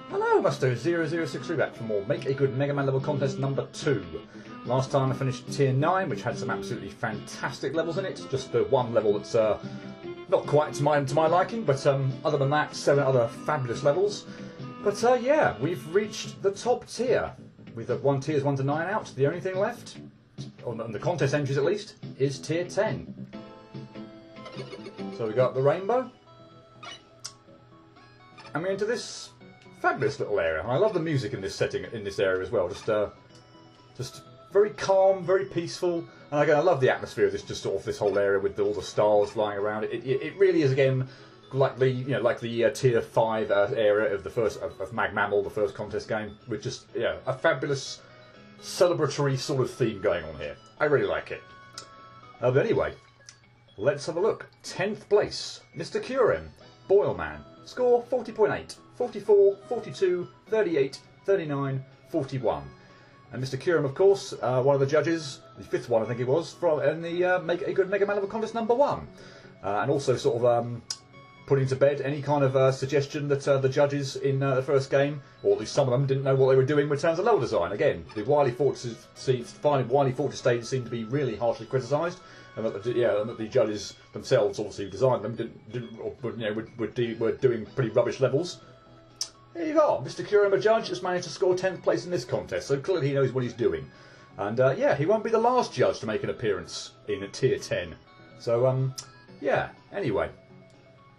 Hello, Musto006 back for more Make a Good Mega Man level contest number 2. Last time I finished tier 9, which had some absolutely fantastic levels in it. Just the one level that's not quite to my liking, but other than that, 7 other fabulous levels. But yeah, we've reached the top tier. With the tiers 1 to 9 out, the only thing left, on the contest entries at least, is tier 10. So we got the rainbow, and we're into this fabulous little area. And I love the music in this setting, in this area as well. Just very calm, very peaceful. And again, I love the atmosphere of this, just sort of this whole area with all the stars flying around. It really is again like the tier 5 area of the first of Mag Mammal, the first contest game, with just a fabulous celebratory sort of theme going on here. I really like it. But anyway, let's have a look. 10th place, Mr. Curem, Boil Man. Score 40.8, 44, 42, 38, 39, 41. And Mr. Curem, of course, one of the judges, the 5th one I think it was, in the Make a Good Mega Man level contest number 1. And also sort of putting to bed any kind of suggestion that the judges in the first game, or at least some of them, didn't know what they were doing with terms of level design. Again, the Wily Fortress stages seem to be really harshly criticised. And that the judges themselves, obviously who designed them, were doing pretty rubbish levels. There you go, Mr. Curem, a judge, has managed to score 10th place in this contest, so clearly he knows what he's doing. And yeah, he won't be the last judge to make an appearance in a tier 10. So yeah, anyway,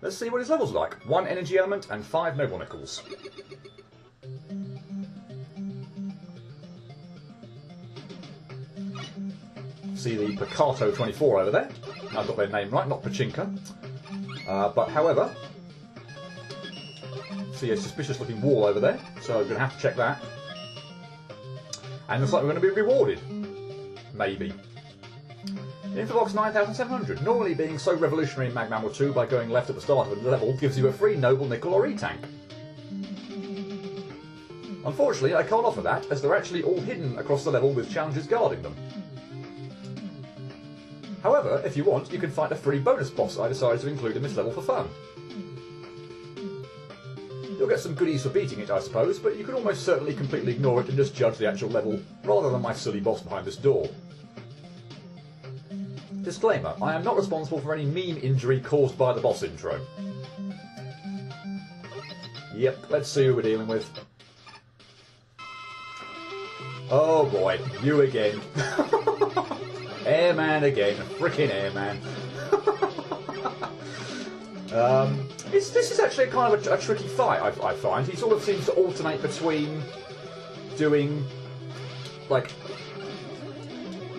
let's see what his level's like. 1 energy element and 5 noble nickels. See the Picato 24 over there. I've got their name right, not Pachinko. But however, see a suspicious looking wall over there, so we're going to have to check that. And looks like we're going to be rewarded. Maybe. Info box 9700. Normally being so revolutionary in Mag Mammal 2 by going left at the start of a level gives you a free noble nickel or E-tank. Unfortunately, I can't offer that, as they're actually all hidden across the level with challenges guarding them. However, if you want, you can find a free bonus boss I decided to include in this level for fun. You'll get some goodies for beating it, I suppose, but you can almost certainly completely ignore it and just judge the actual level, rather than my silly boss behind this door. Disclaimer, I am not responsible for any meme injury caused by the boss intro. Yep, let's see who we're dealing with. Oh boy, you again. Airman again, frickin' Airman. This is actually kind of a tricky fight, I find. He sort of seems to alternate between doing, like,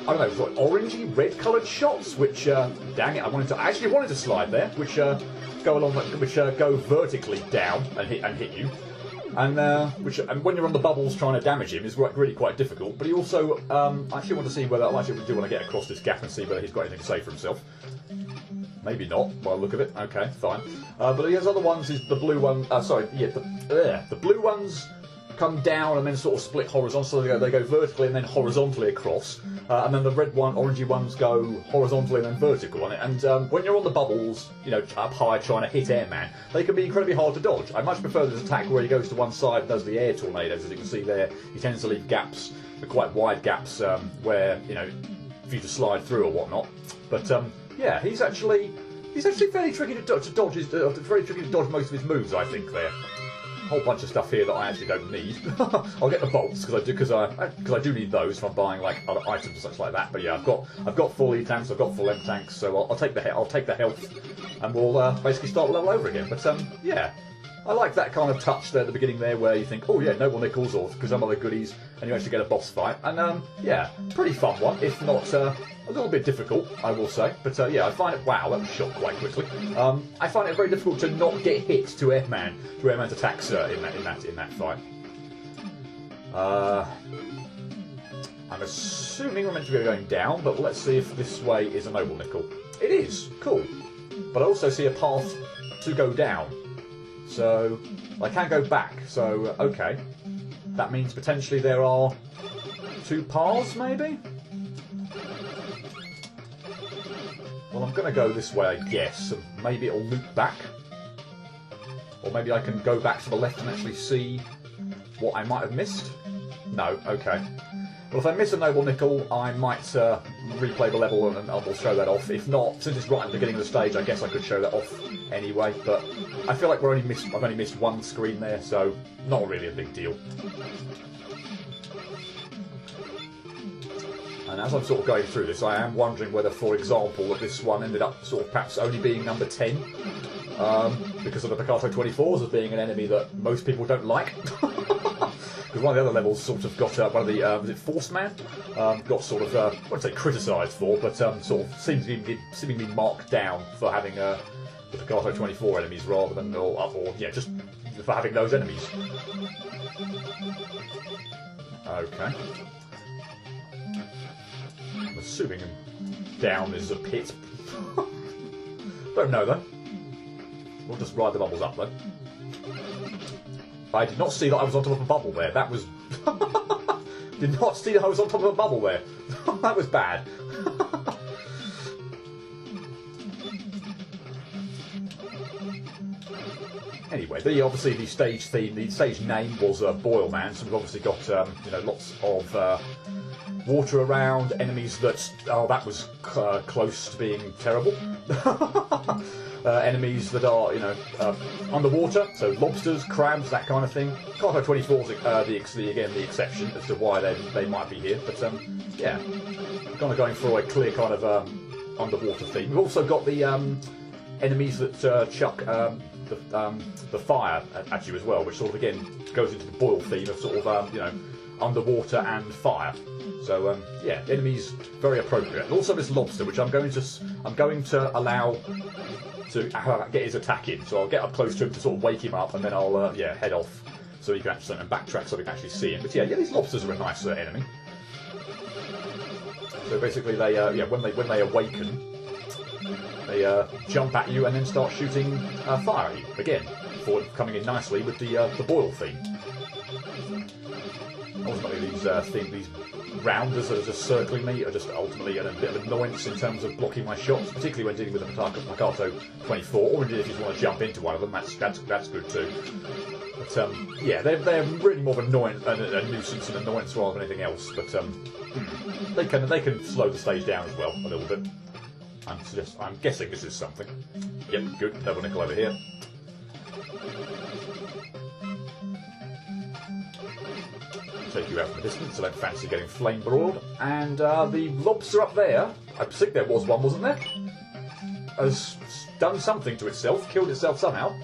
I don't know, sort of orangey, red-coloured shots, which, dang it, I actually wanted to slide there, which go along, which go vertically down and hit you. And when you're on the bubbles trying to damage him is really quite difficult. But he also, I actually want to see whether I actually do want to get across this gap and see whether he's got anything to say for himself. Maybe not, by the look of it. Okay, fine. But he has other ones. Is the blue one? The blue ones come down and then sort of split horizontally. So they go vertically and then horizontally across. And then the red one, orangey ones go horizontally and then vertical on it. And when you're on the bubbles, up high trying to hit Airman, they can be incredibly hard to dodge. I much prefer this attack where he goes to one side and does the air tornadoes. As you can see there, he tends to leave gaps, quite wide gaps, where for you to slide through or whatnot. But yeah, he's actually fairly tricky to dodge. Very tricky to dodge most of his moves, I think. There. Whole bunch of stuff here that I actually don't need. I'll get the bolts because I do need those if I'm buying like other items and such like that. But yeah, I've got full E tanks, I've got full M tanks, so I'll take the health, and we'll basically start the level over again. But yeah, I like that kind of touch there at the beginning there, where you think, oh yeah, noble nickels or some other goodies, and you actually get a boss fight. And yeah, pretty fun one, if not a little bit difficult, I will say. But yeah, I find it. Wow, that was shot quite quickly. I find it very difficult to not get hit to Airman's attacks in that fight. I'm assuming we're meant to be going down, but let's see if this way is a noble nickel. It is cool, but I also see a path to go down. So I can go back, so okay. That means potentially there are 2 paths, maybe? Well, I'm going to go this way, I guess, and maybe it'll loop back. Or maybe I can go back to the left and actually see what I might have missed? No, okay. Well, if I miss a Noble Nickel, I might replay the level and I'll show that off. If not, since it's right at the beginning of the stage, I guess I could show that off anyway. But I feel like I've only missed one screen there, so not really a big deal. And as I'm sort of going through this, I am wondering whether, for example, that this one ended up sort of perhaps only being number 10 because of the Picasso 24s as being an enemy that most people don't like. Because one of the other levels sort of got one of the was it Force Man got sort of I wouldn't say criticised for, but sort of seemingly marked down for having the Picasso 24 enemies rather than or yeah, just for having those enemies. Okay. I'm assuming down is a pit. Don't know though. We'll just ride the bubbles up though. I did not see that I was on top of a bubble there. That was... did not see that I was on top of a bubble there. That was bad. Anyway, obviously the stage theme, the stage name was Boil Man, so we've obviously got you know, lots of water around, enemies that... Oh, that was close to being terrible. Enemies that are, you know, underwater, so lobsters, crabs, that kind of thing. Picasso 24 is again the exception as to why they might be here, but yeah, kind of going for a clear kind of underwater theme. We've also got the enemies that chuck the fire at you as well, which sort of again goes into the Boil theme of sort of you know, underwater and fire. So yeah, enemies very appropriate. And also this lobster, which I'm going to allow to get his attack in. So I'll get up close to him to sort of wake him up, and then I'll yeah, head off so you can actually backtrack so we can actually see him. But yeah, these lobsters are a nice enemy. So basically, they yeah, when they awaken, they jump at you and then start shooting fire at you again, before coming in nicely with the Boil theme. Ultimately, these rounders that are just circling me are just ultimately a bit of annoyance in terms of blocking my shots, particularly when dealing with the Picasso 24, or indeed if you just want to jump into one of them, that's good too. But yeah, they're really more of a nuisance and annoyance rather than anything else. But they can slow the stage down as well a little bit. I'm guessing this is something. Yep, good. Double nickel over here. Take you out from a distance, I don't fancy getting flame broiled. And the lobster up there, I think there was one, wasn't there? Has done something to itself, killed itself somehow.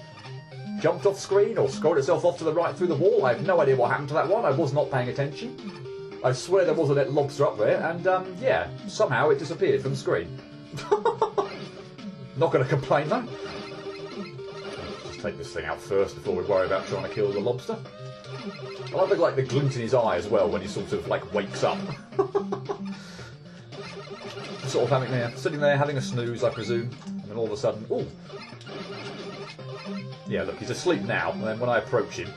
Jumped off screen or scrolled itself off to the right through the wall. I have no idea what happened to that one. I was not paying attention. I swear there was a lobster up there, and yeah, somehow it disappeared from the screen. Not going to complain though. Just take this thing out first before we worry about trying to kill the lobster. I love the glint in his eye as well when he sort of like wakes up. Sort of sitting there having a snooze, I presume, and then all of a sudden, ooh. Yeah, look, he's asleep now, and then when I approach him,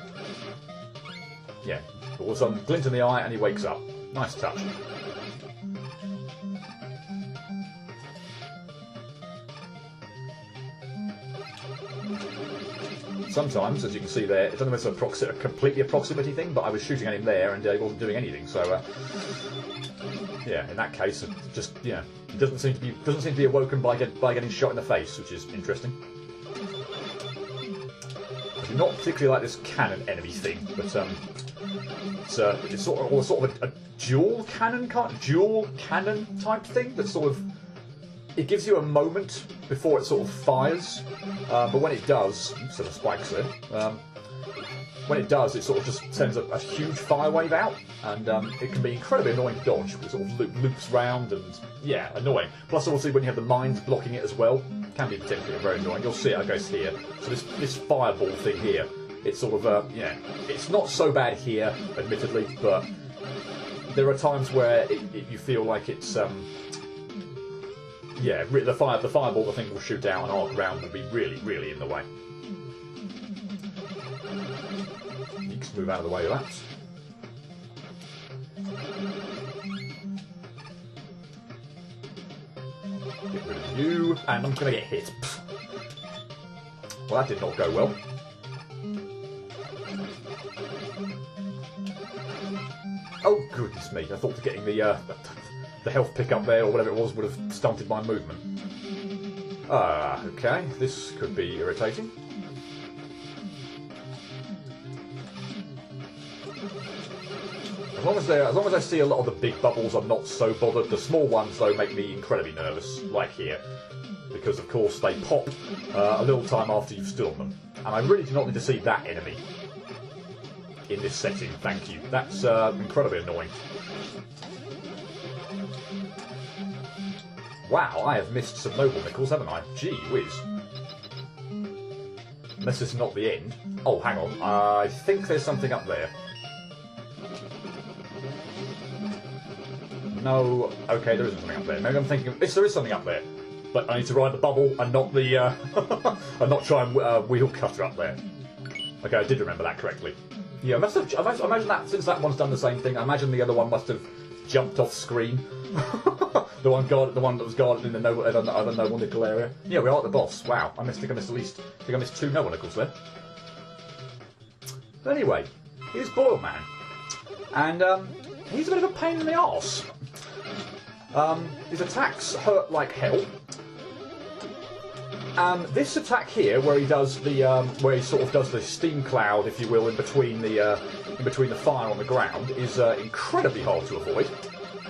yeah, all of a sudden, glint in the eye, and he wakes up. Nice touch. Sometimes, as you can see there, it's almost a completely a proximity thing, but I was shooting at him there and he wasn't doing anything. So, yeah, in that case, just yeah, he doesn't seem to be awoken by getting shot in the face, which is interesting. I do not particularly like this cannon enemy thing, but it's sort of a dual cannon type thing that sort of. It gives you a moment before it sort of fires, but when it does, so the spikes there, when it does, it sort of just sends a huge fire wave out, and it can be incredibly annoying to dodge, because it sort of loops round, and yeah, annoying. Plus, obviously, when you have the mines blocking it as well, it can be potentially very annoying. You'll see it, I guess, here. So this fireball thing here, it's sort of, yeah, it's not so bad here, admittedly, but there are times where you feel like it's, yeah, the fireball the thing will shoot out and arc round will be really, really in the way. You can move out of the way of that. Get rid of you, and I'm going to get hit. Well, that did not go well. Oh, goodness me. I thought getting the health pick up there, or whatever it was, would have stunted my movement. Okay. This could be irritating. As long as I see a lot of the big bubbles, I'm not so bothered. The small ones, though, make me incredibly nervous, like here. Because, of course, they pop a little time after you've stood on them. And I really do not need to see that enemy in this setting, thank you. That's incredibly annoying. Wow, I have missed some noble nickels, haven't I? Gee whiz. Unless this is not the end. Oh, hang on. I think there's something up there. No. Okay, there isn't something up there. Maybe I'm thinking... Yes, there is something up there. But I need to ride the bubble and not the... and not try and wheel cutter up there. Okay, I did remember that correctly. Yeah, I imagine that, since that one's done the same thing, I imagine the other one must have jumped off screen. the one that was guarded in the other noble nickel area. Yeah, we are at the boss. Wow, I think I missed 2 noble nickels there. But anyway, here's Boil Man. And he's a bit of a pain in the arse. His attacks hurt like hell. This attack here, where he does the, where he sort of does the steam cloud, if you will, in between the fire on the ground, is incredibly hard to avoid.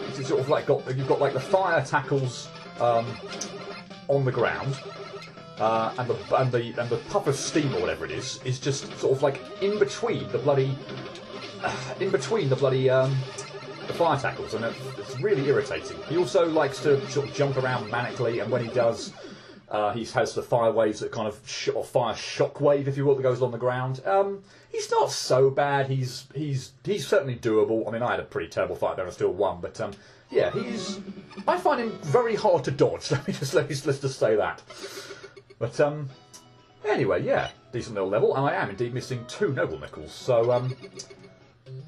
It's sort of like you've got like the fire tackles on the ground, and the puff of steam or whatever it is just sort of like in between the bloody the fire tackles, and it's really irritating. He also likes to sort of jump around manically, and when he does, he has the fire waves that kind of fire shockwave, if you will, that goes along the ground. He's not so bad. He's certainly doable. I mean, I had a pretty terrible fight there and I still won, but yeah, I find him very hard to dodge. Let's just say that. But anyway, yeah, decent little level, and I am indeed missing 2 noble nickels. So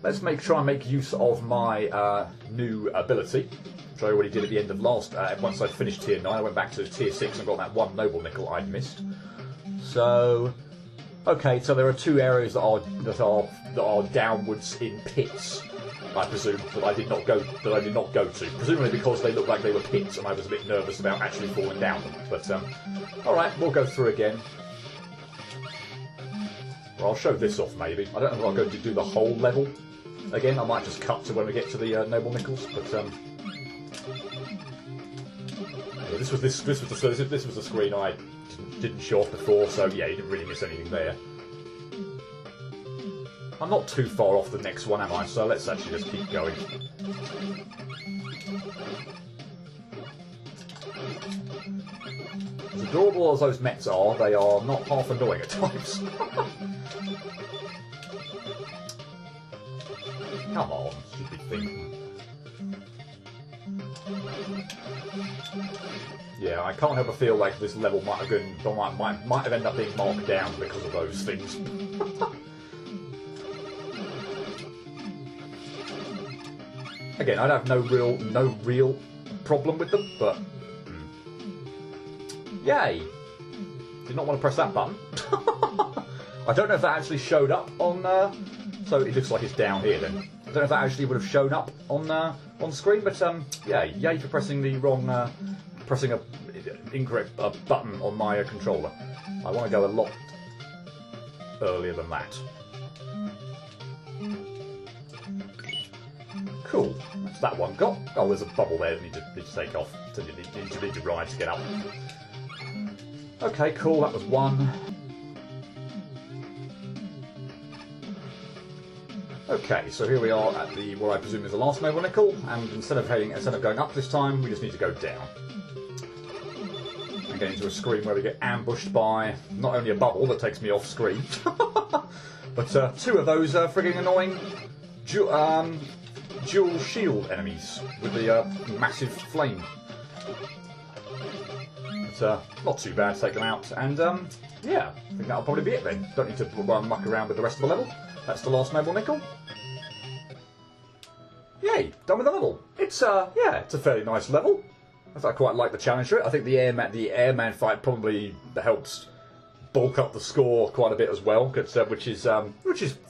let's try and make use of my new ability, which I already did at the end of once I'd finished tier 9, I went back to tier 6 and got that 1 noble nickel I'd missed. So, okay, so there are 2 areas that are downwards in pits, I presume, that I did not go to. Presumably because they looked like they were pits, and I was a bit nervous about actually falling down them. But all right, we'll go through again. Well, I'll show this off maybe. I don't know if I'll go to do the whole level again. I might just cut to when we get to the noble nickels, but. This was the screen I didn't show off before, so yeah, you didn't really miss anything there. I'm not too far off the next one, am I? So let's actually just keep going. As adorable as those Mets are, they are not half annoying at times. Come on, stupid thing. Yeah, I can't help but feel like this level might have ended up being marked down because of those things. Again, I'd have no real problem with them, but yay! Did not want to press that button. I don't know if that actually showed up on. So it looks like it's down here then. I don't know if that actually would have shown up on screen, but yeah, yay for pressing the wrong. Pressing a incorrect button on my controller. I want to go a lot earlier than that. Cool. That's that one got. Oh, there's a bubble there that you need to take off. So you need to ride to get up. Okay, cool. That was 1. Okay, so here we are at what I presume is the last noble nickel, and instead of going up this time, we just need to go down. And get into a screen where we get ambushed by not only a bubble that takes me off screen, but 2 of those frigging annoying dual shield enemies with the massive flame. But not too bad to take them out, and yeah, I think that'll probably be it then. Don't need to muck around with the rest of the level. That's the last noble nickel. Yay, done with the level. It's yeah, it's a fairly nice level. I quite like the challenge to it. I think the airman fight probably helps bulk up the score quite a bit as well, which is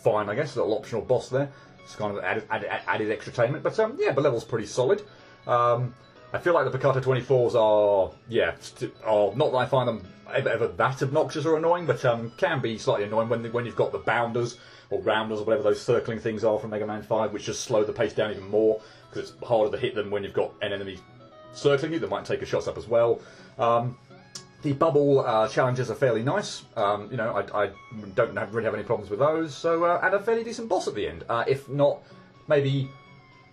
fine, I guess. A little optional boss there. It's kind of added entertainment. But yeah, the level's pretty solid. I feel like the Piccato 24s are not that I find them ever that obnoxious or annoying, but can be slightly annoying when you've got the bounders or rounders or whatever those circling things are from Mega Man 5, which just slow the pace down even more because it's harder to hit them when you've got an enemy circling you that might take your shots up as well. The bubble challenges are fairly nice. I don't really have any problems with those. So and a fairly decent boss at the end, if not maybe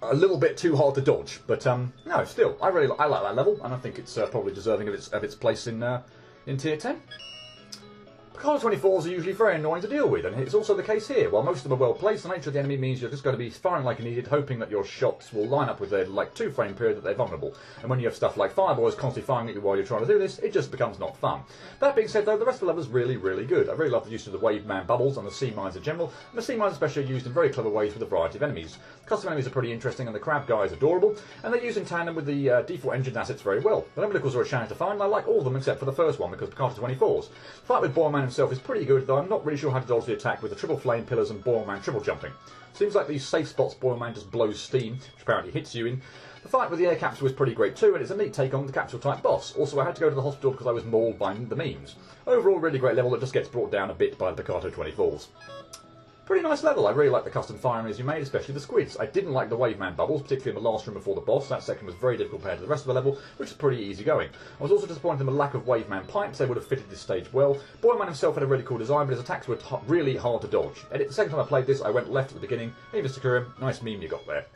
a little bit too hard to dodge. But no, still, I like that level, and I think it's probably deserving of its place in Tier 10. Piccato 24s are usually very annoying to deal with, and it's also the case here. While most of them are well placed, the nature of the enemy means you're just going to be firing like an idiot, hoping that your shots will line up with their 2-frame period that they're vulnerable. And when you have stuff like fireballs constantly firing at you while you're trying to do this, it just becomes not fun. That being said, though, the rest of the level is really, really good. I really love the use of the wave man bubbles and the sea mines in general, and the sea mines especially are used in very clever ways with a variety of enemies. Custom enemies are pretty interesting, and the crab guy is adorable, and they're used in tandem with the default engine assets very well. The Numericals are a challenge to find, and I like all of them except for the first one, because Piccato 24s. The fight with Boilman himself is pretty good, though I'm not really sure how to dodge the attack with the triple flame pillars and Boilman triple jumping. Seems like these safe spots Boilman just blows steam, which apparently hits you in. The fight with the air capsule was pretty great too, and it's a neat take on the capsule type boss. Also, I had to go to the hospital because I was mauled by the memes. Overall, really great level that just gets brought down a bit by the Piccato 24s. Pretty nice level. I really like the custom fire enemies you made, especially the squids. I didn't like the wave man bubbles, particularly in the last room before the boss. That section was very difficult compared to the rest of the level, which is pretty easy going. I was also disappointed in the lack of wave man pipes. They would have fitted this stage well. Boilman himself had a really cool design, but his attacks were really hard to dodge. And the second time I played this, I went left at the beginning. Hey, Mr. Kurim, nice meme you got there.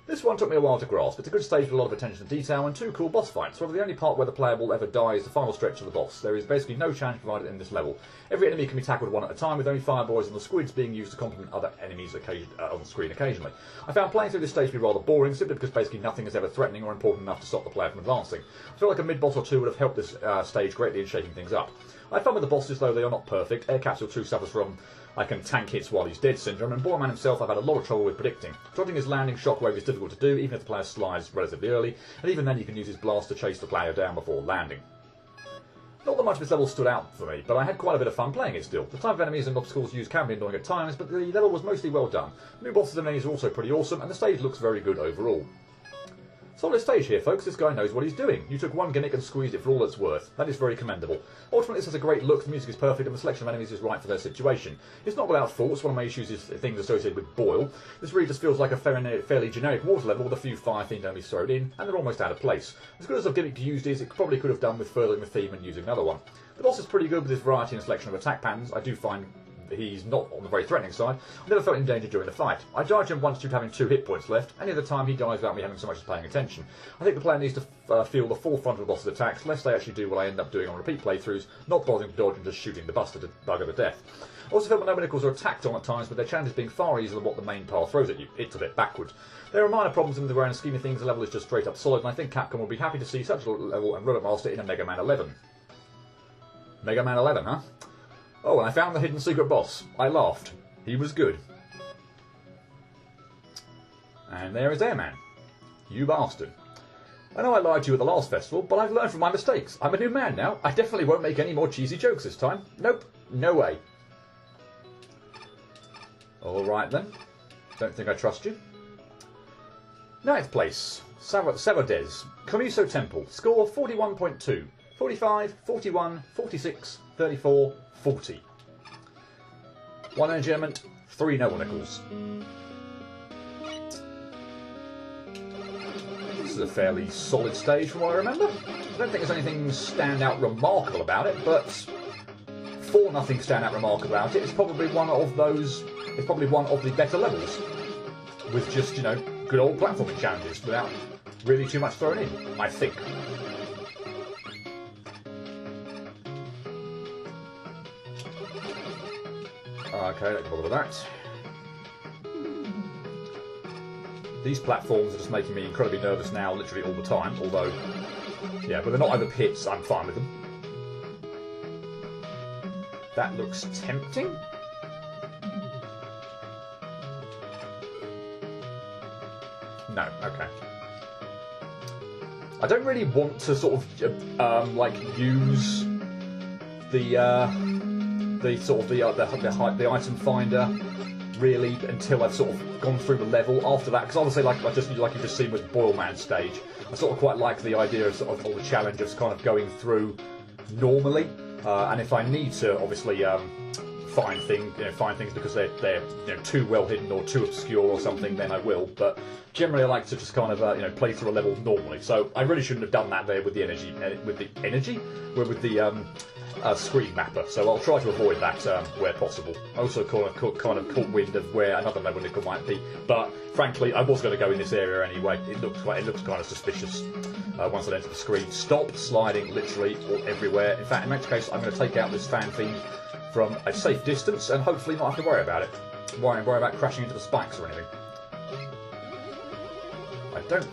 This one took me a while to grasp. It's a good stage with a lot of attention to detail and 2 cool boss fights. However, the only part where the player will ever die is the final stretch of the boss. There is basically no challenge provided in this level. Every enemy can be tackled one at a time, with only fireballs and the squids being used to complement other enemies on the screen occasionally. I found playing through this stage to be rather boring, simply because basically nothing is ever threatening or important enough to stop the player from advancing. I feel like a mid-boss or two would have helped this stage greatly in shaking things up. I found with the bosses, though, they are not perfect. Air Capsule 2 suffers from I can tank hits while he's dead syndrome, and Boilman himself I've had a lot of trouble with predicting. Dodging his landing shockwave is difficult to do, even if the player slides relatively early, and even then you can use his blast to chase the player down before landing. Not that much of this level stood out for me, but I had quite a bit of fun playing it still. The type of enemies and obstacles used can be annoying at times, but the level was mostly well done. New bosses and enemies are also pretty awesome, and the stage looks very good overall. Solid stage here, folks. This guy knows what he's doing. You took one gimmick and squeezed it for all it's worth. That is very commendable. Ultimately, this has a great look, the music is perfect, and the selection of enemies is right for their situation. It's not without faults. One of my issues is things associated with Boil. This really just feels like a fairly generic water level with a few fire-themed enemies thrown in, and they're almost out of place. As good as a gimmick used is, it probably could have done with furthering the theme and using another one. The boss is pretty good with his variety and selection of attack patterns. I do find he's not on the very threatening side. I never felt in danger during the fight. I dodged him once due to having 2 hit points left. Any other time he dies without me having so much as paying attention. I think the player needs to feel the full front of the boss's attacks, lest they actually do what I end up doing on repeat playthroughs, not bothering to dodge and just shooting the buster to bugger to death. I also feel that Numericals are attacked on at times, but their challenges being far easier than what the main path throws at you. It's a bit backwards. There are minor problems in the grand scheme of things. The level is just straight up solid, and I think Capcom will be happy to see such a level and Robot Master in a Mega Man 11. Mega Man 11, huh? Oh, and I found the hidden secret boss. I laughed. He was good. And there is Airman. You bastard. I know I lied to you at the last festival, but I've learned from my mistakes. I'm a new man now. I definitely won't make any more cheesy jokes this time. Nope. No way. Alright then. Don't think I trust you. 9th place. Savades. Komuso Temple. Score 41.2. 45, 41, 46, 34, 40. 1 energy element, 3 Numericals. This is a fairly solid stage from what I remember. I don't think there's anything stand out remarkable about it, but for nothing stand out remarkable about it, it's probably one of those. It's probably one of the better levels, with just good old platforming challenges without really too much thrown in. I think. Okay, let's bother with that. These platforms are just making me incredibly nervous now, literally all the time, although, yeah, but they're not over pits, I'm fine with them. That looks tempting. No, okay. I don't really want to sort of, use the item finder really until I've sort of gone through the level. After that, because obviously, like you've just seen with Boilman stage, I sort of quite like the idea of sort of all the challenge of kind of going through normally, and if I need to, obviously. Find things because they're too well hidden or too obscure or something, then I will. But generally, I like to just kind of play through a level normally. So I really shouldn't have done that there with the screen mapper. So I'll try to avoid that where possible. I also kind of caught wind of where another level nickel might be. But frankly, I was going to go in this area anyway. It looks kind of suspicious. Once I enter the screen, stop sliding literally everywhere. In fact, in that case, I'm going to take out this fan theme from a safe distance and hopefully not have to worry about it. Worry about crashing into the spikes or anything. I don't...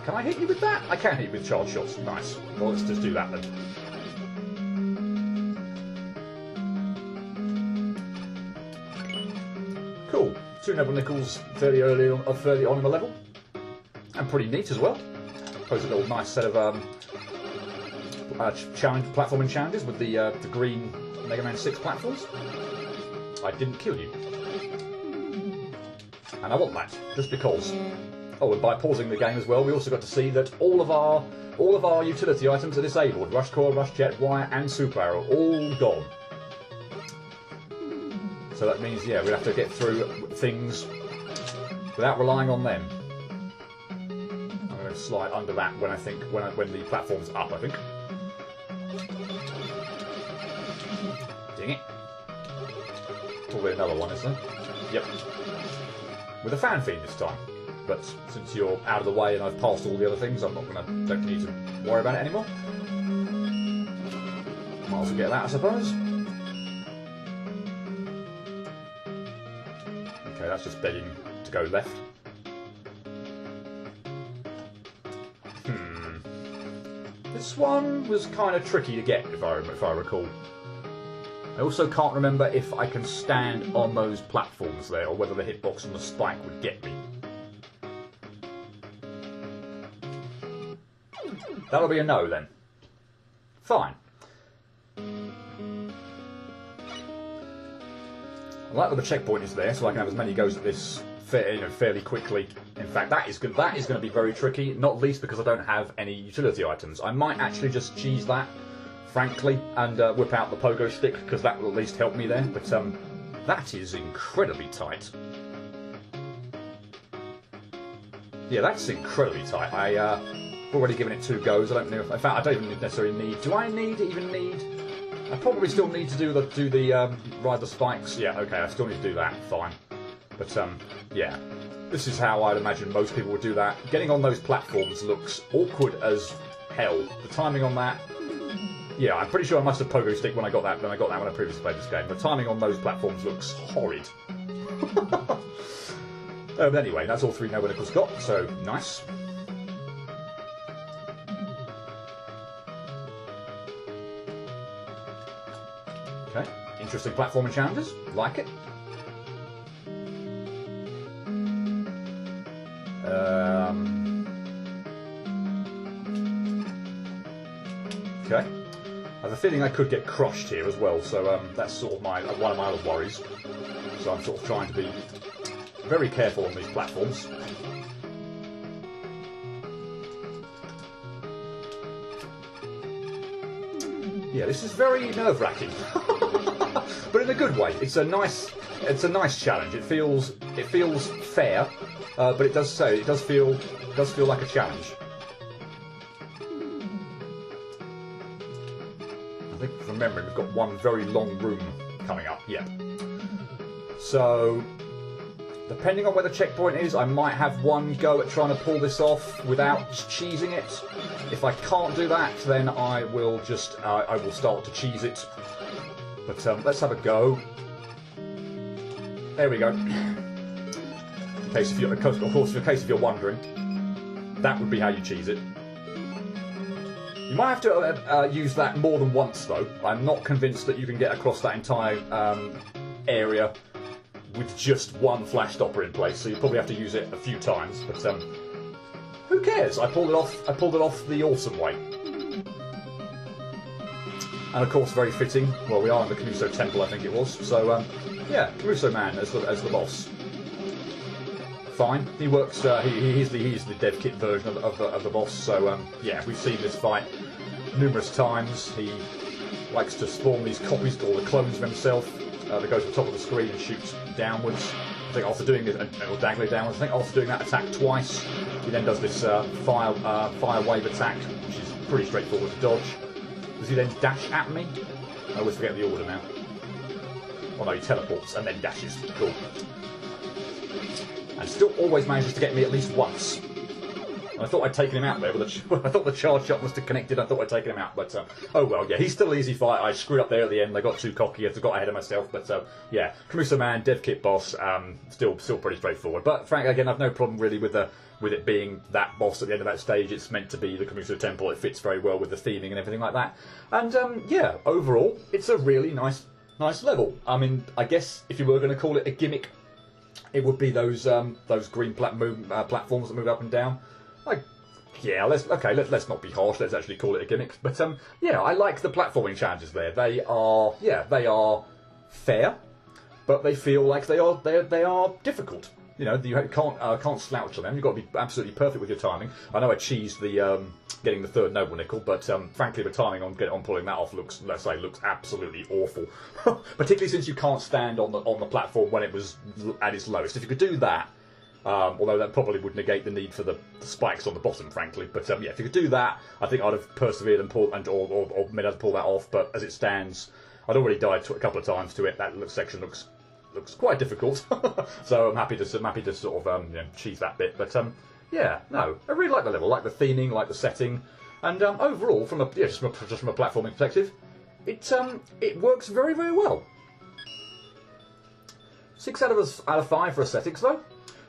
Can I hit you with that? I can hit you with charge shots. Nice. Well, let's just do that then. Cool. 2 noble nickels fairly on in the level. And pretty neat as well. Suppose a little nice set of platforming challenges with the green Mega Man 6 platforms. I didn't kill you. And I want that, just because. Oh, and by pausing the game as well, we also got to see that all of our utility items are disabled. Rush Core, Rush Jet, Wire and Super Arrow, all gone. So that means, yeah, we have to get through things without relying on them. I'm going to slide under that when when the platform's up, I think. Dang it. Probably another one, isn't there? Yep. With a fan feed this time. But since you're out of the way and I've passed all the other things, don't need to worry about it anymore. Might as well get that, I suppose. Okay, that's just begging to go left. This one was kind of tricky to get, if I recall. I also can't remember if I can stand on those platforms there, or whether the hitbox on the spike would get me. That'll be a no then. Fine. I like that the checkpoint is there, so I can have as many goes at this fairly quickly. In fact, that is going to be very tricky, not least because I don't have any utility items. I might actually just cheese that, frankly, and whip out the pogo stick, because that will at least help me there. But that is incredibly tight. Yeah, that's incredibly tight. I've already given it 2 goes. I don't know. In fact, I don't even necessarily need. Do I even need? I probably still need to do the ride the spikes. Yeah, okay. I still need to do that. Fine. But yeah, this is how I'd imagine most people would do that. Getting on those platforms looks awkward as hell. The timing on that. Yeah, I'm pretty sure I must have pogo stick when I got that. When I previously played this game. The timing on those platforms looks horrid. But anyway, that's all 3 noble nickels got. So nice. Okay, interesting platforming challenges. Like it. Okay. I have a feeling I could get crushed here as well, so that's sort of one of my other worries. So I'm sort of trying to be very careful on these platforms. Yeah, this is very nerve-wracking, but in a good way. It's a nice challenge. It feels fair, but it does feel like a challenge. I think from memory we've got one very long room coming up. Yeah. So, depending on where the checkpoint is, I might have one go at trying to pull this off without cheesing it. If I can't do that, then I will just I will start to cheese it. But let's have a go. There we go. In case if you're wondering, that would be how you cheese it. You might have to use that more than once, though. I'm not convinced that you can get across that entire area with just one flash stopper in place. So you probably have to use it a few times. But who cares? I pulled it off the awesome way. And of course, very fitting. Well, we are in the Komuso Temple, I think it was. So yeah, Komuso Man as the boss. Fine. He works. He's the dev kit version of the boss. So yeah, we've seen this fight numerous times. He likes to spawn these copies or the clones of himself that go to the top of the screen and shoots downwards. I think after doing it, or diagonally downwards. I think after doing that attack twice, he then does this fire wave attack, which is pretty straightforward to dodge. Does he then dash at me? I always forget the order now. Oh no, he teleports and then dashes. Cool. And still always manages to get me at least once. And I thought I'd taken him out there, but I thought the charge shot must have connected. I thought I'd taken him out, but oh well. Yeah, he's still an easy fight. I screwed up there at the end. I got too cocky. I got ahead of myself. But yeah, Komuso Man, dev kit boss, still pretty straightforward. But frankly, again, I've no problem really with it being that boss at the end of that stage. It's meant to be the Komuso Temple. It fits very well with the theming and everything like that. And yeah, overall, it's a really nice level. I mean, I guess if you were going to call it a gimmick, it would be those green platforms that move up and down. Yeah, let's not be harsh. Let's actually call it a gimmick. But yeah, I like the platforming challenges there. They are fair, but they feel like they are difficult. You know, you can't slouch on them. You've got to be absolutely perfect with your timing. I know I cheesed the getting the third noble nickel, but frankly, the timing on pulling that off looks absolutely awful. Particularly since you can't stand on the platform when it was at its lowest. If you could do that, although that probably would negate the need for the spikes on the bottom, frankly. But yeah, if you could do that, I think I'd have persevered and or been able to pull that off. But as it stands, I'd already died a couple of times to it. That section looks quite difficult, so I'm happy to sort of cheese that bit. But yeah, no, I really like the level, like the theming, like the setting, and overall, just from a platforming perspective, it works very, very well. 6 out of 5 for aesthetics, though.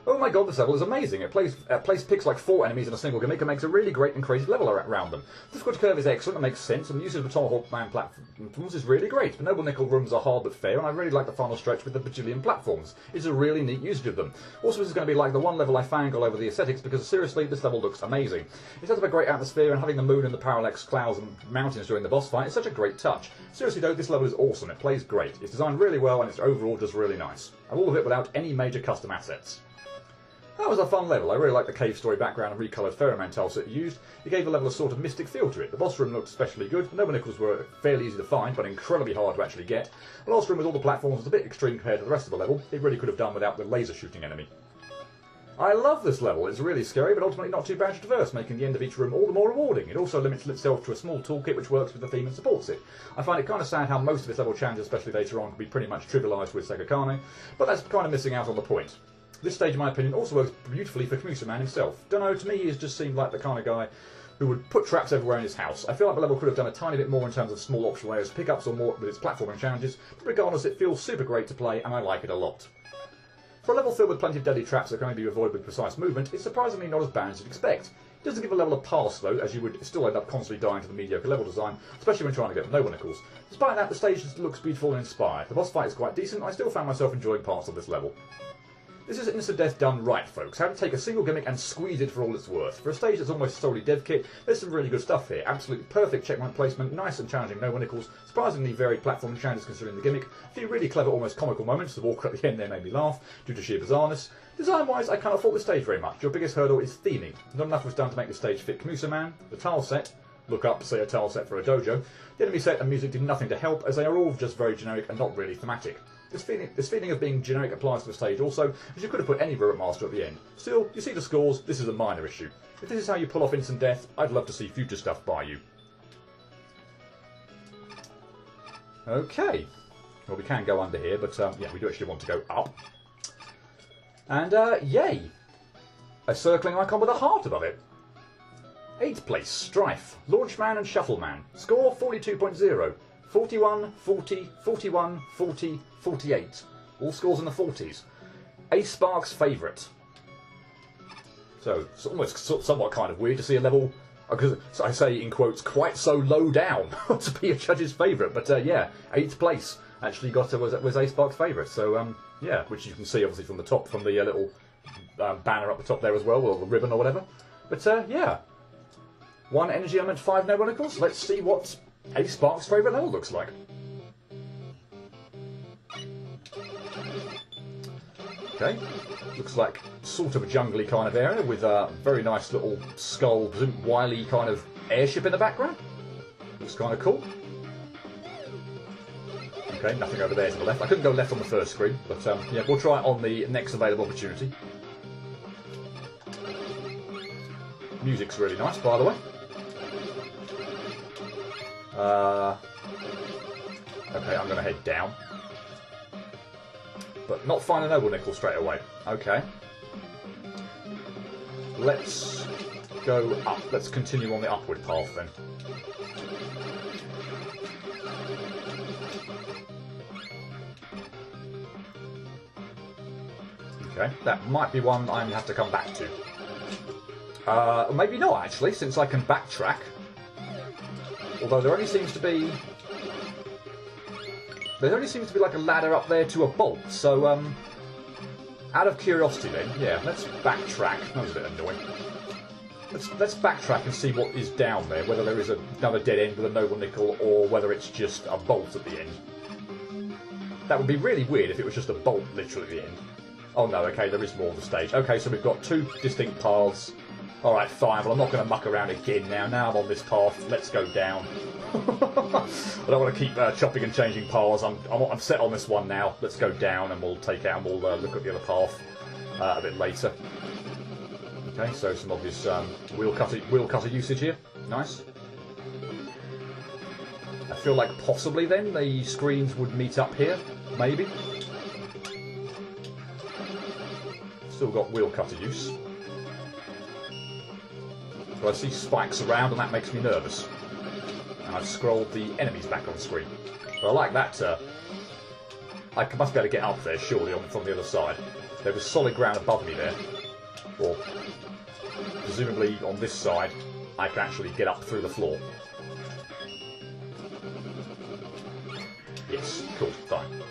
Oh my god, this level is amazing. It picks like 4 enemies in a single gimmick and makes a really great and crazy level around them. The difficulty curve is excellent and makes sense, and the use of the Tomahawk Man platforms is really great. The Noble Nickel rooms are hard but fair, and I really like the final stretch with the bajillion platforms. It's a really neat usage of them. Also, this is going to be like the one level I fangle over the aesthetics, because seriously, this level looks amazing. It sets up a great atmosphere, and having the moon and the parallax clouds and mountains during the boss fight is such a great touch. Seriously though, this level is awesome. It plays great. It's designed really well, and it's overall just really nice. And all of it without any major custom assets. That was a fun level. I really liked the cave story background and recoloured ferroman tiles that it used. It gave the level a sort of mystic feel to it. The boss room looked especially good. The Noble Nickels were fairly easy to find, but incredibly hard to actually get. The last room with all the platforms was a bit extreme compared to the rest of the level. It really could have done without the laser shooting enemy. I love this level. It's really scary, but ultimately not too bad to traverse, making the end of each room all the more rewarding. It also limits itself to a small toolkit which works with the theme and supports it. I find it kind of sad how most of this level challenges, especially later on, can be pretty much trivialised with Segakane, but that's kind of missing out on the point. This stage, in my opinion, also works beautifully for Komuso Man himself. Don't know, to me he just seemed like the kind of guy who would put traps everywhere in his house. I feel like the level could have done a tiny bit more in terms of small optional areas, pickups or more with its platforming challenges, but regardless it feels super great to play and I like it a lot. For a level filled with plenty of deadly traps that can only be avoided with precise movement, it's surprisingly not as bad as you'd expect. It doesn't give a level a pass though, as you would still end up constantly dying to the mediocre level design, especially when trying to get Noble Nickels. Despite that, the stage just looks beautiful and inspired. The boss fight is quite decent, and I still found myself enjoying parts of this level. This is instant death done right, folks. How to take a single gimmick and squeeze it for all it's worth. For a stage that's almost solely dev kit, there's some really good stuff here. Absolutely perfect checkpoint placement, nice and challenging Noble Nickels, surprisingly varied platforming challenges considering the gimmick, a few really clever, almost comical moments. The walker at the end there made me laugh, due to sheer bizarreness. Design-wise, I cannot fault the stage very much. Your biggest hurdle is theming. Not enough was done to make the stage fit Komuso Man. The tile set, look up, say a tile set for a dojo. The enemy set and music did nothing to help, as they are all just very generic and not really thematic. This feeling of being generic applies to the stage also, as you could have put any Robot Master at the end. Still, you see the scores, this is a minor issue. If this is how you pull off instant death, I'd love to see future stuff by you. Okay. Well, we can go under here, but yeah, we do actually want to go up. And, yay! A circling icon with a heart above it. 8th place, Strife. Launch Man and Shuttle Man. Score 42.0. 41, 40, 41, 40, 48. All scores in the 40s. Ace Spark's favourite. So, it's almost somewhat kind of weird to see a level, because I say in quotes, quite so low down to be a judge's favourite. But yeah, 8th place actually was Ace Spark's favourite. So, yeah, which you can see obviously from the top, from the little banner up the top there as well, or the ribbon or whatever. But yeah. 1 energy element, 5 Noble Nickels. Let's see what Ace Spark's favourite level looks like. Okay, looks like sort of a jungly kind of area with a very nice little skull, wily kind of airship in the background. Looks kind of cool. Okay, nothing over there to the left. I couldn't go left on the first screen, but yeah, we'll try it on the next available opportunity. Music's really nice, by the way. Okay, I'm going to head down. But not find a noble nickel straight away. Okay. Let's go up. Let's continue on the upward path then. Okay, that might be one I have to come back to. Maybe not actually, since I can backtrack. Although there only seems to be like a ladder up there to a bolt, so out of curiosity then, yeah, let's backtrack. That was a bit annoying. Let's backtrack and see what is down there, whether there is another dead end with a noble nickel or whether it's just a bolt at the end. That would be really weird if it was just a bolt literally at the end. Oh no, okay, there is more of the stage. Okay, so we've got two distinct paths. Alright, fine, well I'm not going to muck around again now. Now I'm on this path, let's go down. I don't want to keep chopping and changing paths. I'm set on this one now. Let's go down and we'll take out and we'll look at the other path a bit later. Okay, so some obvious wheel cutter usage here. Nice. I feel like possibly then the screens would meet up here, maybe. Still got wheel cutter use. But I see spikes around and that makes me nervous. And I've scrolled the enemies back on the screen. But I like that. I must be able to get up there, surely, from the other side. There was solid ground above me there. Or, presumably, on this side, I can actually get up through the floor. Yes, cool, fine.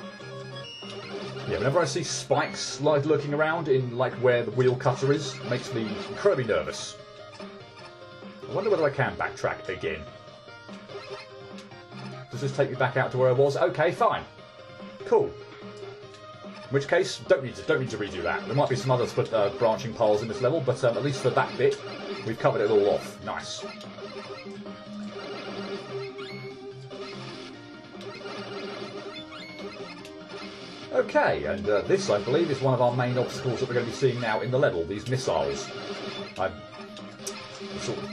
Yeah, whenever I see spikes lurking around in, like, where the wheel cutter is, it makes me incredibly nervous. I wonder whether I can backtrack again. Does this take me back out to where I was? Okay, fine. Cool. In which case, don't need to redo that. There might be some other branching paths in this level, but at least for that bit, we've covered it all off. Nice. Okay, and this, I believe, is one of our main obstacles that we're going to be seeing now in the level, these missiles. I'm sort of,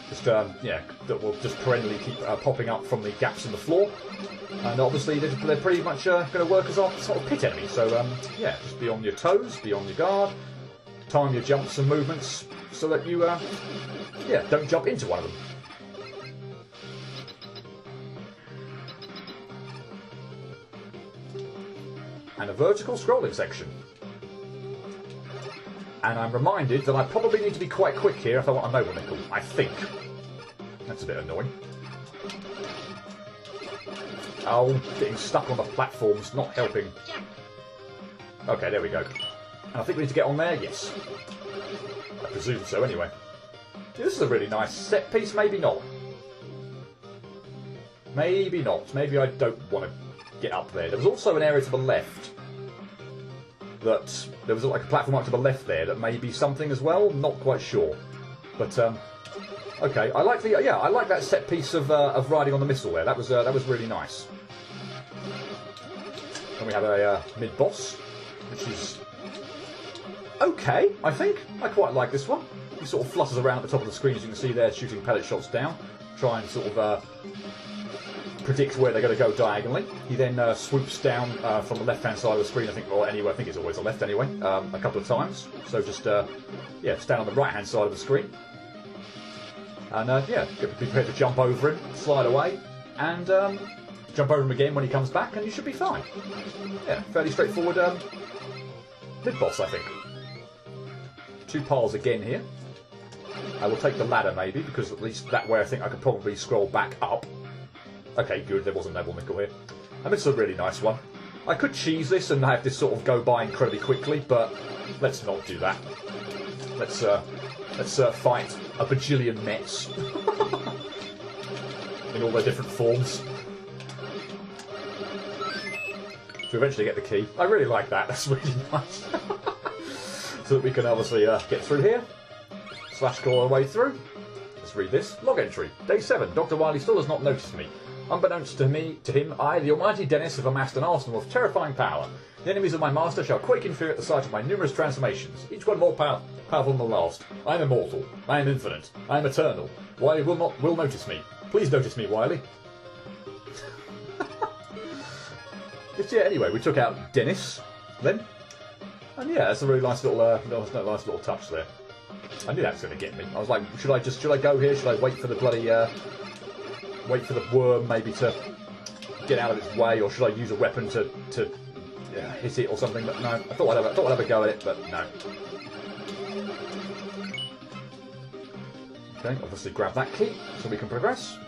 just, yeah, that will just perennially keep popping up from the gaps in the floor. And obviously they're pretty much going to work as our sort of pit enemy. So, yeah, just be on your toes, be on your guard, time your jumps and movements so that you, yeah, don't jump into one of them. And a vertical scrolling section. And I'm reminded that I probably need to be quite quick here if I want a noble nickel, I think. That's a bit annoying. Oh, getting stuck on the platform's not helping. Okay, there we go. And I think we need to get on there, yes. I presume so, anyway. Yeah, this is a really nice set piece, maybe not. Maybe not. Maybe I don't want to get up there. There was also an area to the left that there was like a platform up to the left there that may be something as well. Not quite sure, but okay. I like the I like that set piece of riding on the missile there. That was really nice. And we have a mid boss, which is okay. I think I quite like this one. He sort of flutters around at the top of the screen, as you can see there, shooting pellet shots down, try and sort of predict where they're going to go diagonally. He then swoops down from the left-hand side of the screen, I think, or anywhere, I think it's always the left anyway, a couple of times. So just, yeah, stand on the right-hand side of the screen. And, yeah, get prepared to jump over him, slide away, and jump over him again when he comes back, and you should be fine. Yeah, fairly straightforward mid-boss, I think. Two piles again here. I will take the ladder, maybe, because at least that way I think I could probably scroll back up. Okay, good, there was a noble nickel here. And it's a really nice one. I could cheese this and have this sort of go by incredibly quickly, but let's not do that. Let's fight a bajillion Mets. In all their different forms. to eventually get the key. I really like that. That's really nice. So that we can obviously get through here. Slash claw our way through. Let's read this. Log entry. Day 7. Dr. Wily still has not noticed me. Unbeknownst to him, I, the almighty Dennis, have amassed an arsenal of terrifying power. The enemies of my master shall quake in fear at the sight of my numerous transformations, each one more powerful than the last. I am immortal. I am infinite. I am eternal. Wily will notice me. Please notice me, Wily. Just, yeah, anyway, we took out Dennis then. And yeah, that's a really nice little touch there. I knew that was going to get me. I was like, should I go here? Should I wait for the bloody, wait for the worm maybe to get out of its way, or should I use a weapon to hit it or something? But no, I thought I'd have a go at it, but no. Okay, obviously grab that key so we can progress.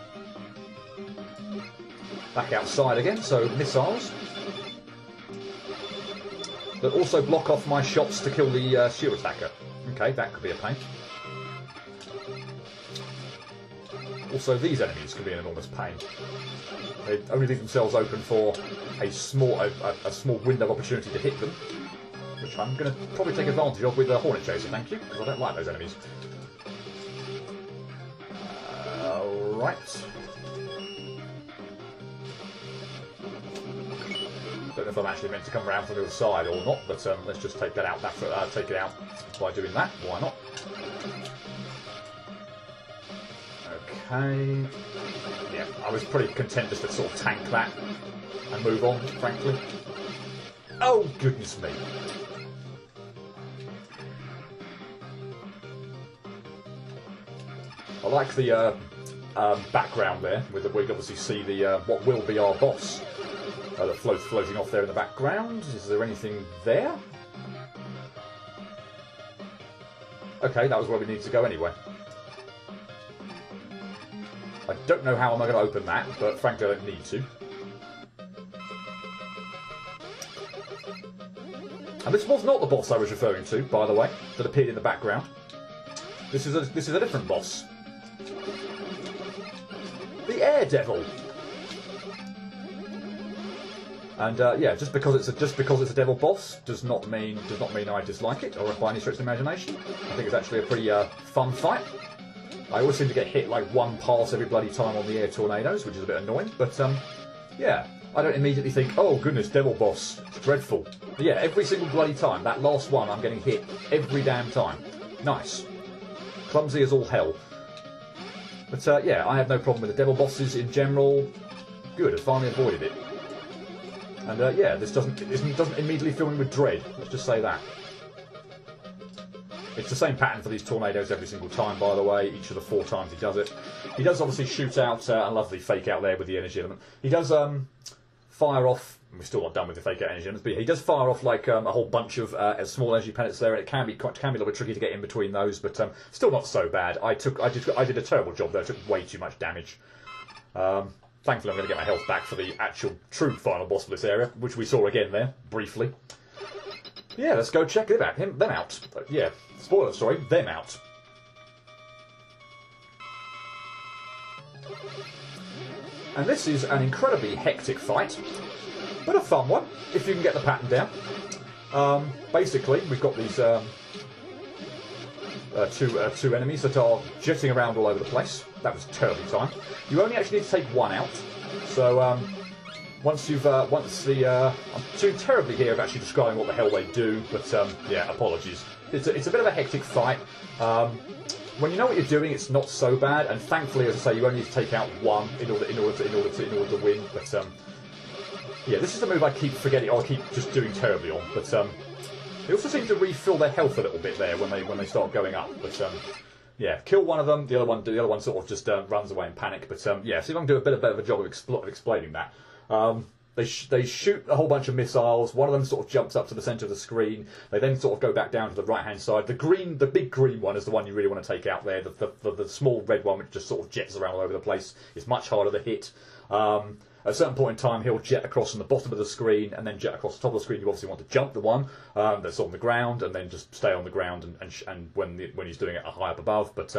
Back outside again, so missiles. That also block off my shots to kill the shield attacker. Okay, that could be a pain. Also, these enemies can be an enormous pain. They only leave themselves open for a small window of opportunity to hit them, which I'm going to probably take advantage of with the Hornet Chaser, thank you, because I don't like those enemies. Right. Don't know if I'm actually meant to come around from the other side or not, but let's just take that out. Take it out by doing that. Why not? Okay. Yeah, I was pretty content just to sort of tank that and move on, frankly. Oh, goodness me. I like the background there, we can obviously see the what will be our boss. The floating off there in the background. Is there anything there? Okay, that was where we need to go anyway. I don't know how I'm going to open that, but frankly I don't need to. And this was not the boss I was referring to, by the way, that appeared in the background. This is a different boss. The Air Devil. And yeah, just because it's a devil boss does not mean I dislike it or by any stretch of the imagination. I think it's actually a pretty fun fight. I always seem to get hit like one pass every bloody time on the air tornadoes, which is a bit annoying. But yeah, I don't immediately think, oh goodness, devil boss, it's dreadful. But yeah, every single bloody time, that last one, I'm getting hit every damn time. Nice, clumsy as all hell. But yeah, I have no problem with the devil bosses in general. Good, I finally avoided it. And yeah, this doesn't immediately fill me with dread. Let's just say that. It's the same pattern for these tornadoes every single time, by the way, each of the 4 times he does it. He does obviously shoot out a lovely fake out there with the energy element. He does fire off, we're still not done with the fake out energy elements, but he does fire off like a whole bunch of small energy pellets there, and it can be a little bit tricky to get in between those, but still not so bad. I did a terrible job there, I took way too much damage. Thankfully I'm going to get my health back for the actual true final boss for this area, which we saw again there, briefly. Yeah, let's go check them out. Yeah, spoiler, sorry, them out. And this is an incredibly hectic fight, but a fun one, if you can get the pattern down. Basically, we've got these two enemies that are jetting around all over the place. That was terribly timed. You only actually need to take one out. So once I'm doing terribly here of actually describing what the hell they do, but yeah, apologies. It's a bit of a hectic fight. When you know what you're doing, it's not so bad. And thankfully, as I say, you only need to take out one in order to win. But yeah, this is the move I keep forgetting. Or I keep just doing terribly on. But they also seem to refill their health a little bit there when they start going up. But yeah, kill one of them. The other one sort of just runs away in panic. But yeah, see if I can do a bit of a job of explaining that. They shoot a whole bunch of missiles. One of them sort of jumps up to the centre of the screen. They then sort of go back down to the right-hand side. The big green one is the one you really want to take out there. The small red one, which just sort of jets around all over the place, is much harder to hit. At a certain point in time, he'll jet across from the bottom of the screen and then jet across the top of the screen. You obviously want to jump the one that's on the ground and then just stay on the ground and when he's doing it high up above. But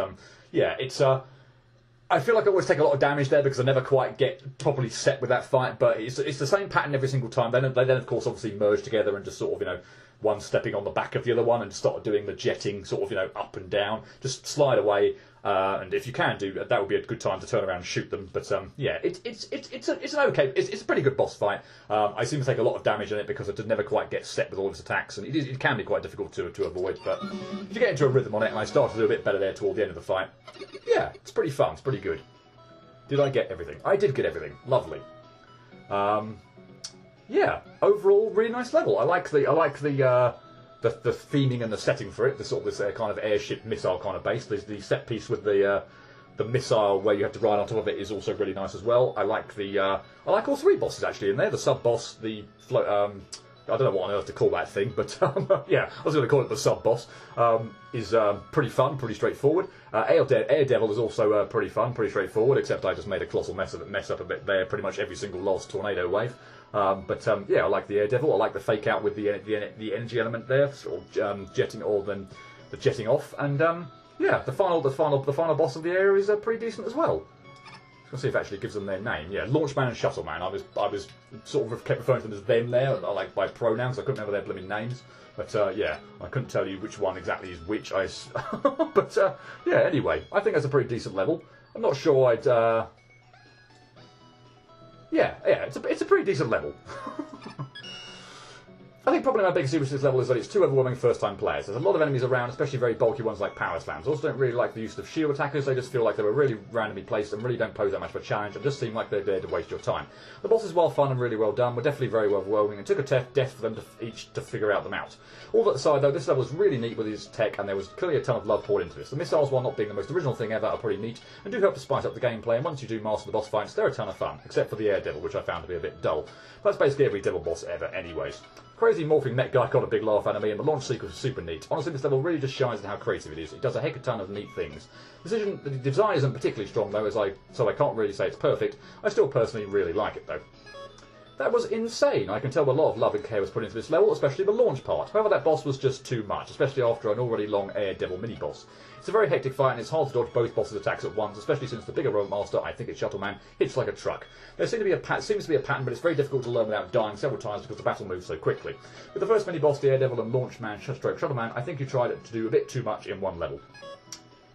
yeah, it's I feel like I always take a lot of damage there because I never quite get properly set with that fight, but it's the same pattern every single time. They then of course obviously merge together and just sort of, you know, one stepping on the back of the other one and start doing the jetting sort of, you know, up and down. Just slide away, and if you can do that, would be a good time to turn around and shoot them. But yeah, it's an okay, it's a pretty good boss fight. I seem to take a lot of damage in it because I never quite get set with all its attacks, and it can be quite difficult to avoid. But if you get into a rhythm on it, and I start to do a bit better there toward the end of the fight, yeah, it's pretty fun. It's pretty good. Did I get everything? I did get everything. Lovely. Yeah, overall, really nice level. I like the theming and the setting for it. The sort of this kind of airship missile kind of base. The set piece with the missile where you have to ride on top of it is also really nice as well. I like all three bosses actually in there. The sub boss, the I don't know what on earth to call that thing, but yeah, I was going to call it the sub boss. Is pretty fun, pretty straightforward. Air Devil is also pretty fun, pretty straightforward. Except I just made a colossal mess up a bit there. Pretty much every single last tornado wave. But yeah, I like the Air Devil. I like the fake out with the energy element there, sort of jetting or then the jetting off. And yeah, the final boss of the area is pretty decent as well. Let's see if it actually gives them their name. Yeah, Launch Man and Shuttle Man. I was sort of kept referring to them as them there, like by pronouns. I couldn't remember their blooming names. But yeah, I couldn't tell you which one exactly is which. But yeah, anyway, I think that's a pretty decent level. I'm not sure I'd. Yeah, it's a pretty decent level. I think probably my biggest issue with this level is that it's too overwhelming first-time players. There's a lot of enemies around, especially very bulky ones like power slams. I also don't really like the use of shield attackers. They just feel like they were really randomly placed and really don't pose that much of a challenge and just seem like they're there to waste your time. The bosses, while fun and really well done, were definitely very overwhelming. It took a death for them each to figure out them out. All that aside, though, this level was really neat with its tech, and there was clearly a ton of love poured into this. The missiles, while not being the most original thing ever, are pretty neat and do help to spice up the gameplay, and once you do master the boss fights, they're a ton of fun, except for the Air Devil, which I found to be a bit dull. But that's basically every devil boss ever anyways. Crazy morphing mech guy got a big laugh out of me, and the launch sequence was super neat. Honestly, this level really just shines at how creative it is. It does a heck of a ton of neat things. The design isn't particularly strong though, so I can't really say it's perfect. I still personally really like it though. That was insane. I can tell a lot of love and care was put into this level, especially the launch part. However, that boss was just too much, especially after an already long Air Devil mini-boss. It's a very hectic fight, and it's hard to dodge both bosses' attacks at once, especially since the bigger Rope Master, I think it's Shuttle Man, hits like a truck. There seems to be a pattern, but it's very difficult to learn without dying several times because the battle moves so quickly. With the first mini-boss, the Air Devil and Launch Man, Shuttle Man, I think you tried to do a bit too much in one level.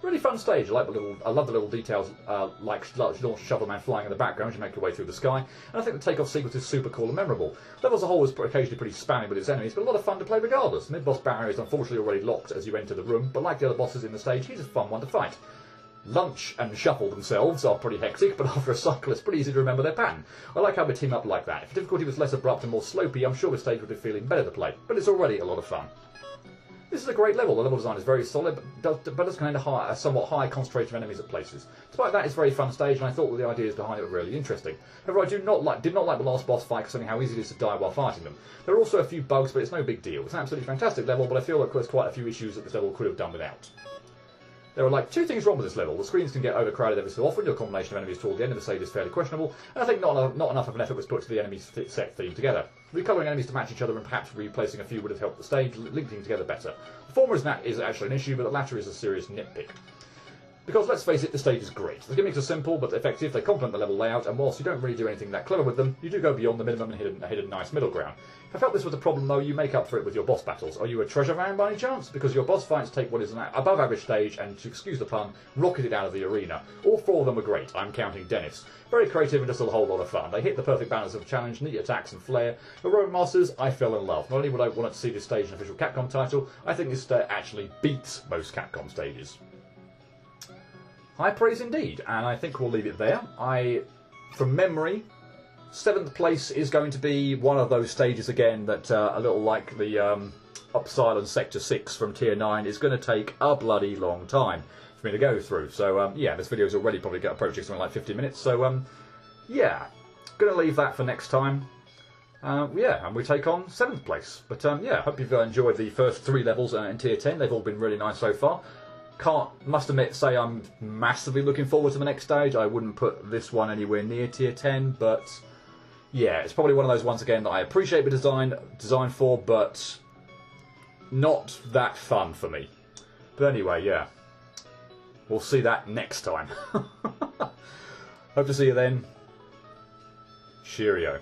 Really fun stage. I love the little details like Launch Shuttle Man flying in the background as you make your way through the sky, and I think the takeoff sequence is super cool and memorable. The level as a whole was occasionally pretty spammy with its enemies, but a lot of fun to play regardless. Mid-boss barrier is unfortunately already locked as you enter the room, but like the other bosses in the stage, he's a fun one to fight. Lunch and Shuffle themselves are pretty hectic, but after a cycle it's pretty easy to remember their pattern. I like how they team up like that. If the difficulty was less abrupt and more slopey, I'm sure the stage would be feeling better to play, but it's already a lot of fun. This is a great level. The level design is very solid, but does contain a somewhat high concentration of enemies at places. Despite that, it's a very fun stage, and I thought that the ideas behind it were really interesting. However, I did not like the last boss fight, considering how easy it is to die while fighting them. There are also a few bugs, but it's no big deal. It's an absolutely fantastic level, but I feel like there's quite a few issues that this level could have done without. There are like two things wrong with this level. The screens can get overcrowded every so often. Your combination of enemies toward the end of the stage is fairly questionable, and I think not enough of an effort was put to the enemies set theme together. Recolouring enemies to match each other and perhaps replacing a few would have helped the stage, linking together better. The former is actually an issue, but the latter is a serious nitpick. Because let's face it, the stage is great. The gimmicks are simple but effective, they complement the level layout, and whilst you don't really do anything that clever with them, you do go beyond the minimum and hit a nice middle ground. If I felt this was a problem though, you make up for it with your boss battles. Are you a treasure van by any chance? Because your boss fights take what is an above average stage and, to excuse the pun, rocket it out of the arena. All four of them were great, I'm counting Dennis. Very creative and just a whole lot of fun. They hit the perfect balance of challenge, neat attacks and flair. The Rope Masters, I fell in love. Not only would I want to see this stage an official Capcom title, I think this actually beats most Capcom stages. High praise indeed, and I think we'll leave it there. From memory, 7th place is going to be one of those stages again that, a little like the Upsilon Sector 6 from Tier 9, is going to take a bloody long time for me to go through. So, yeah, this video's already probably approaching something like 50 minutes, so, yeah, going to leave that for next time. Yeah, and we take on 7th place. But, yeah, hope you've enjoyed the first 3 levels in Tier 10. They've all been really nice so far. Must admit, say I'm massively looking forward to the next stage. I wouldn't put this one anywhere near Tier 10, but yeah, it's probably one of those ones again that I appreciate the design for, but not that fun for me. But anyway, yeah, we'll see that next time. Hope to see you then. Cheerio.